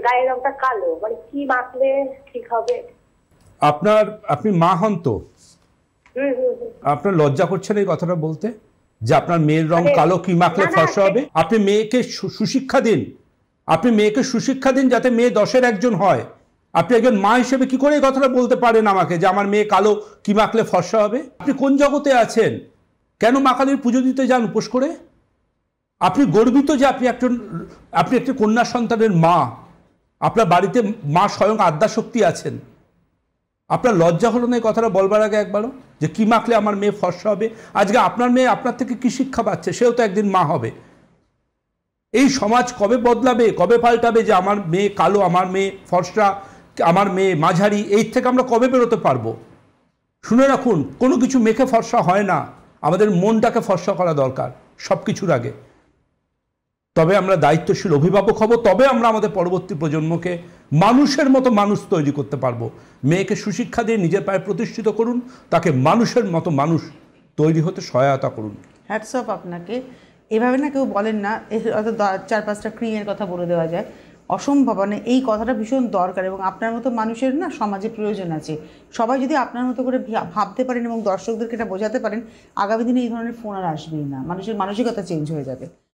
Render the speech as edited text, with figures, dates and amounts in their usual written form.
গায়ের রংটা কালো, মানে কি মাখলে ঠিক হবে? আপনি মা হন তো? আপনার লজ্জা করছে না এই কথাটা বলতে, যে আপনার মেয়ের রং কালো, কি মাখলে ফর্সা হবে? আপনি মেয়েকে সুশিক্ষা দিন, আপনি মেয়েকে সুশিক্ষা দিন যাতে মেয়ে 10-এর একজন হয়। আপনি একজন মা হিসেবে কি করে এই কথাটা বলতে পারেন আমাকে যে আমার মেয়ে কালো, কি মাখলে ফর্সা হবে? আপনি কোন জগতে আছেন? কেন মা কালীর পুজো দিতে যান উপোস করে? আপনি গর্বিত যে আপনি একটি কন্যা সন্তানের মা, আপনার বাড়িতে মা স্বয়ং আদ্যাশক্তি আছেন। আপনার লজ্জা হলো না এই কথাটা বলবার আগে একবারও, যে কি মাখলে আমার মেয়ে ফর্সা হবে? আজকে আপনার মেয়ে আপনার থেকে কি শিক্ষা পাচ্ছে? সেও তো একদিন মা হবে। এই সমাজ কবে বদলাবে, কবে পাল্টাবে যে আমার মেয়ে কালো, আমার মেয়ে ফর্সা, আমার মেয়ে মাঝারি? এই থেকে আমরা কবে বেরোতে পারবো? শুনে রাখুন, কোনো কিছু মেখে ফর্সা হয় না। আমাদের মনটাকে ফর্সা করা দরকার সব কিছুর আগে। তবে আমরা দায়িত্বশীল অভিভাবক হব, তবে আমরা আমাদের পরবর্তী প্রজন্মকে মানুষের মতো মানুষ তৈরি করতে পারবো। মেয়েকে সুশিক্ষা দিয়ে নিজের পায়ে প্রতিষ্ঠিত করুন, তাকে মানুষের মতো মানুষ তৈরি হতে সহায়তা করুন। হ্যাটস অফ আপনাকে। এভাবে না কেউ বলেন না, হয়তো 4-5টা ক্রিমের কথা বলে দেওয়া যায়, অসম্ভব। মানে এই কথাটা ভীষণ দরকার, এবং আপনার মতো মানুষের না সমাজে প্রয়োজন আছে। সবাই যদি আপনার মতো করে ভাবতে পারেন এবং দর্শকদেরকে এটা বোঝাতে পারেন, আগামী দিনে এই ধরনের ফোন আর আসবেই না, মানুষের মানসিকতা চেঞ্জ হয়ে যাবে।